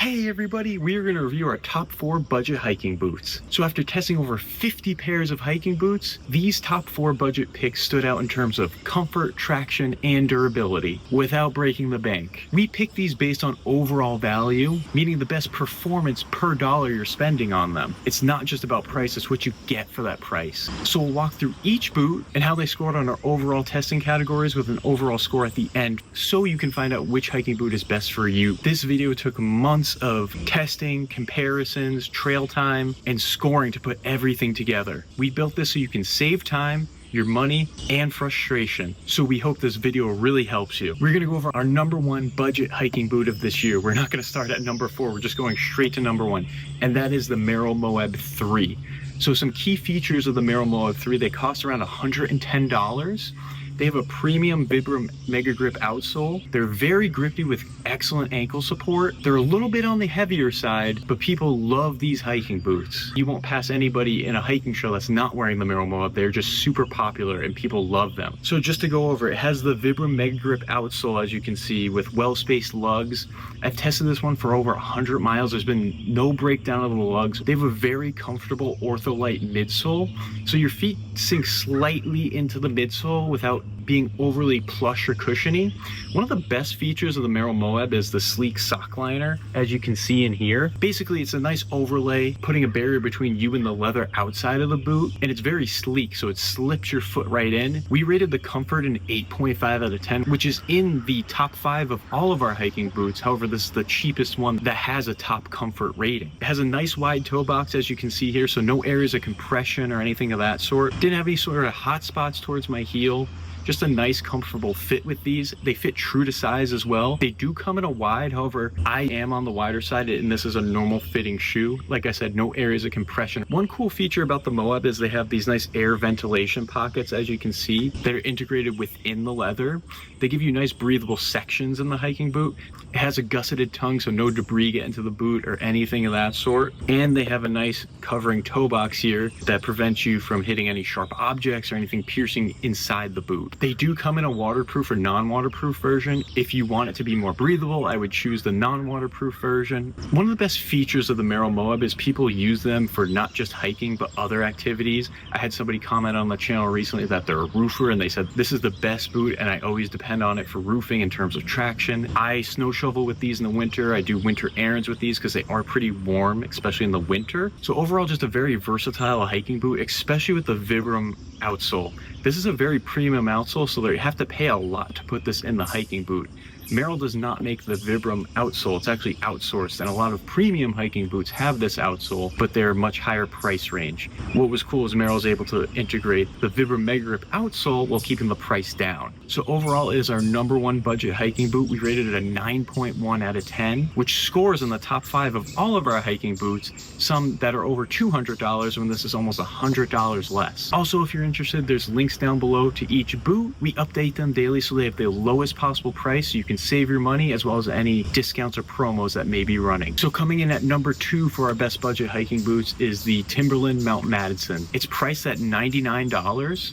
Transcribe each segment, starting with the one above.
Hey everybody, we are going to review our top 4 budget hiking boots. So after testing over 50 pairs of hiking boots, these top 4 budget picks stood out in terms of comfort, traction, and durability without breaking the bank. We picked these based on overall value, meaning the best performance per dollar you're spending on them. It's not just about price, it's what you get for that price. So we'll walk through each boot and how they scored on our overall testing categories with an overall score at the end so you can find out which hiking boot is best for you. This video took months of testing, comparisons, trail time, and scoring to put everything together. We built this so you can save time, your money, and frustration. So we hope this video really helps you. We're gonna go over our number 1 budget hiking boot of this year. We're not gonna start at number 4, we're just going straight to number 1, and that is the Merrell Moab 3. So some key features of the Merrell Moab 3, they cost around $110. They have a premium Vibram Mega Grip outsole. They're very grippy with excellent ankle support. They're a little bit on the heavier side, but people love these hiking boots. You won't pass anybody in a hiking trail that's not wearing the Merrell Moab. They're just super popular and people love them. So just to go over, it has the Vibram Mega Grip outsole, as you can see, with well-spaced lugs. I've tested this one for over 100 miles. There's been no breakdown of the lugs. They have a very comfortable ortholite midsole, so your feet sink slightly into the midsole without being overly plush or cushiony. One of the best features of the Merrell Moab is the sleek sock liner, as you can see in here. Basically, it's a nice overlay, putting a barrier between you and the leather outside of the boot, and it's very sleek, so it slips your foot right in. We rated the comfort an 8.5 out of 10, which is in the top 5 of all of our hiking boots. However, this is the cheapest one that has a top comfort rating. It has a nice wide toe box, as you can see here, so no areas of compression or anything of that sort. Didn't have any sort of hot spots towards my heel. Just a nice, comfortable fit with these. They fit true to size as well. They do come in a wide, however, I am on the wider side, and this is a normal fitting shoe. Like I said, no areas of compression. One cool feature about the Moab is they have these nice air ventilation pockets, as you can see. They're integrated within the leather. They give you nice breathable sections in the hiking boot. It has a gusseted tongue, so no debris get into the boot or anything of that sort. And they have a nice covering toe box here that prevents you from hitting any sharp objects or anything piercing inside the boot. They do come in a waterproof or non-waterproof version. If you want it to be more breathable, I would choose the non-waterproof version. One of the best features of the Merrell Moab is people use them for not just hiking, but other activities. I had somebody comment on the channel recently that they're a roofer, and they said, this is the best boot, and I always depend on it for roofing in terms of traction. I snow shovel with these in the winter. I do winter errands with these because they are pretty warm, especially in the winter. So overall, just a very versatile hiking boot, especially with the Vibram outsole. This is a very premium outsole, so you have to pay a lot to put this in the hiking boot. Merrell does not make the Vibram outsole. It's actually outsourced, and a lot of premium hiking boots have this outsole, but they're much higher price range. What was cool is Merrell's able to integrate the Vibram Mega Grip outsole while keeping the price down. So overall, it is our number 1 budget hiking boot. We rated it a 9.1 out of 10, which scores in the top 5 of all of our hiking boots, some that are over $200 when this is almost $100 less. Also, if you're interested, there's links down below to each boot. We update them daily so they have the lowest possible price, so you can save your money, as well as any discounts or promos that may be running. So coming in at number 2 for our best budget hiking boots is the Timberland Madison. It's priced at $99.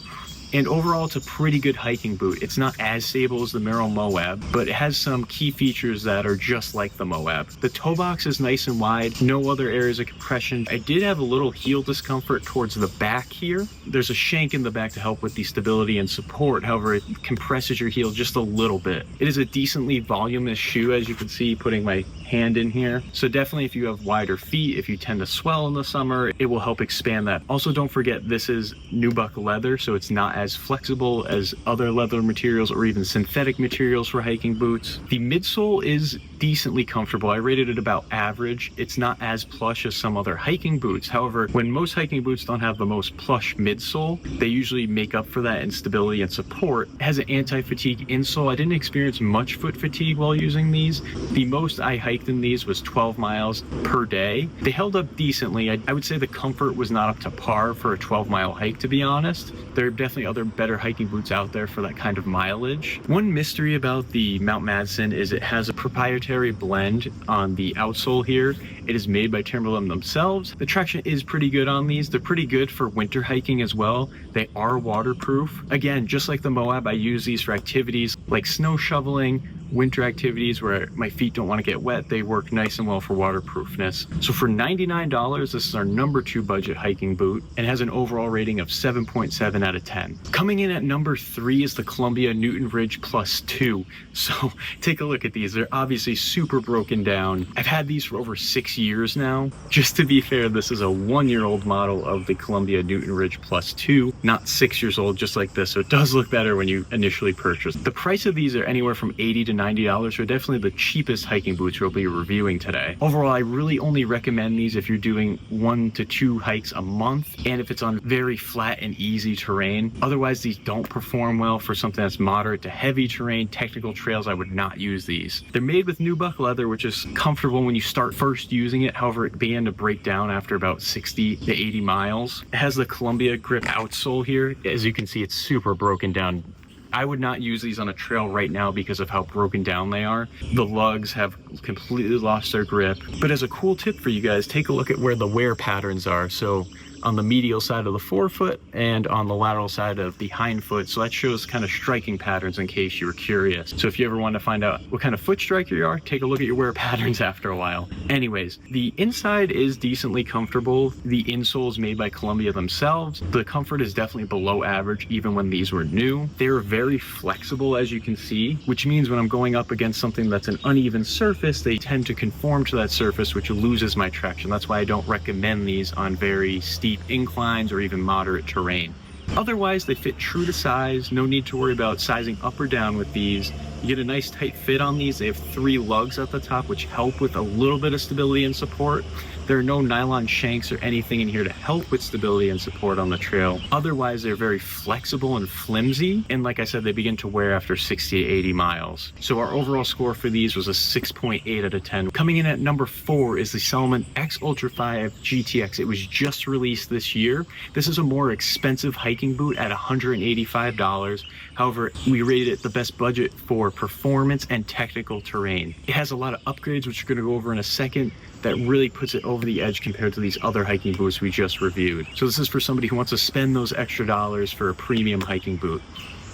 And overall, it's a pretty good hiking boot. It's not as stable as the Merrell Moab, but it has some key features that are just like the Moab. The toe box is nice and wide, no other areas of compression. I did have a little heel discomfort towards the back here. There's a shank in the back to help with the stability and support. However, it compresses your heel just a little bit. It is a decently voluminous shoe, as you can see, putting my hand in here. So definitely if you have wider feet, if you tend to swell in the summer, it will help expand that. Also, don't forget, this is nubuck leather, so it's not as flexible as other leather materials or even synthetic materials for hiking boots. The midsole is decently comfortable. I rated it about average. It's not as plush as some other hiking boots. However, when most hiking boots don't have the most plush midsole, they usually make up for that in stability and support. It has an anti-fatigue insole. I didn't experience much foot fatigue while using these. The most I hiked in these was 12 miles per day. They held up decently. I would say the comfort was not up to par for a 12-mile hike, to be honest. There are definitely other better hiking boots out there for that kind of mileage. One mystery about the Mount Madison is it has a proprietary blend on the outsole here. It is made by Timberland themselves. The traction is pretty good on these. They're pretty good for winter hiking as well. They are waterproof. Again, just like the Moab, I use these for activities like snow shoveling, winter activities where my feet don't want to get wet, they work nice and well for waterproofness. So for $99, this is our number 2 budget hiking boot and has an overall rating of 7.7 out of 10. Coming in at number 3 is the Columbia Newton Ridge Plus 2. So take a look at these. They're obviously super broken down. I've had these for over 6 years now. Just to be fair, this is a 1-year-old model of the Columbia Newton Ridge Plus 2, not 6 years old, just like this. So it does look better when you initially purchase. The price of these are anywhere from $80 to $90, so definitely the cheapest hiking boots we'll be reviewing today. Overall, I really only recommend these if you're doing 1 to 2 hikes a month and if it's on very flat and easy terrain. Otherwise, these don't perform well for something that's moderate to heavy terrain, technical trails. I would not use these. They're made with nubuck leather, which is comfortable when you start first using it. However, it began to break down after about 60 to 80 miles. It has the Columbia grip outsole here. As you can see, it's super broken down. I would not use these on a trail right now because of how broken down they are. The lugs have completely lost their grip. But as a cool tip for you guys, take a look at where the wear patterns are. So on the medial side of the forefoot and on the lateral side of the hindfoot. So that shows kind of striking patterns in case you were curious. So if you ever want to find out what kind of foot striker you are, take a look at your wear patterns after a while. Anyways, the inside is decently comfortable. The insole is made by Columbia themselves. The comfort is definitely below average even when these were new. They're very flexible, as you can see, which means when I'm going up against something that's an uneven surface, they tend to conform to that surface, which loses my traction. That's why I don't recommend these on very steep inclines or even moderate terrain. Otherwise, they fit true to size. No need to worry about sizing up or down with these. You get a nice tight fit on these. They have 3 lugs at the top, which help with a little bit of stability and support. There are no nylon shanks or anything in here to help with stability and support on the trail. Otherwise, they're very flexible and flimsy. And like I said, they begin to wear after 60 to 80 miles. So our overall score for these was a 6.8 out of 10. Coming in at number 4 is the Salomon X Ultra 5 GTX. It was just released this year. This is a more expensive hiking boot at $185. However, we rated it the best budget for performance and technical terrain. It has a lot of upgrades, which we're going to go over in a second, that really puts it over the edge compared to these other hiking boots we just reviewed. So this is for somebody who wants to spend those extra dollars for a premium hiking boot.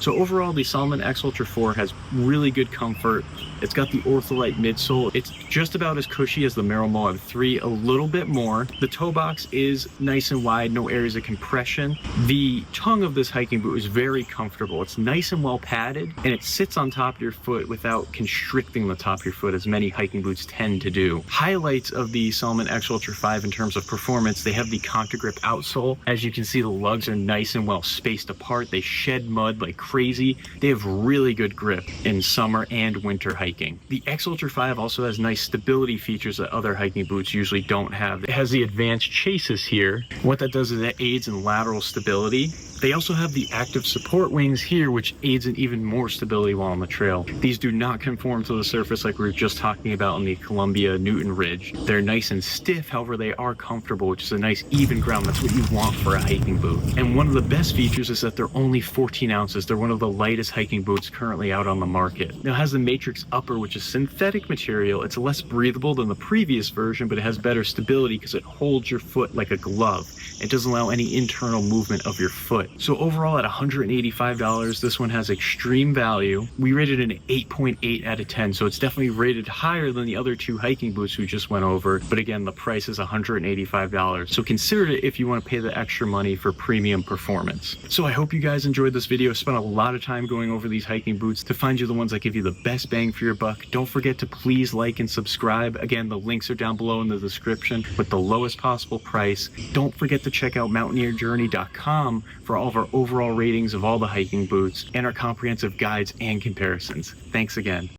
So overall, the Salomon X Ultra 4 has really good comfort. It's got the Ortholite midsole. It's just about as cushy as the Merrell Moab 3, a little bit more. The toe box is nice and wide, no areas of compression. The tongue of this hiking boot is very comfortable. It's nice and well padded, and it sits on top of your foot without constricting the top of your foot, as many hiking boots tend to do. Highlights of the Salomon X Ultra 5 in terms of performance, they have the Contra Grip outsole. As you can see, the lugs are nice and well spaced apart. They shed mud like crazy. They have really good grip in summer and winter hiking. The X Ultra 5 also has nice stability features that other hiking boots usually don't have. It has the advanced chassis here. What that does is it aids in lateral stability. They also have the active support wings here, which aids in even more stability while on the trail. These do not conform to the surface like we were just talking about on the Columbia Newton Ridge. They're nice and stiff, however they are comfortable, which is a nice even ground. That's what you want for a hiking boot. And one of the best features is that they're only 14 ounces. They're one of the lightest hiking boots currently out on the market. Now it has the Matrix upper, which is synthetic material. It's less breathable than the previous version, but it has better stability because it holds your foot like a glove. It doesn't allow any internal movement of your foot. So overall, at $185, this one has extreme value. We rated it an 8.8 out of 10, so it's definitely rated higher than the other 2 hiking boots we just went over. But again, the price is $185. So consider it if you want to pay the extra money for premium performance. So I hope you guys enjoyed this video. I spent a lot of time going over these hiking boots to find you the ones that give you the best bang for your buck. Don't forget to please like and subscribe. Again, the links are down below in the description with the lowest possible price. Don't forget to check out mountaineerjourney.com for all of our overall ratings of all the hiking boots and our comprehensive guides and comparisons. Thanks again.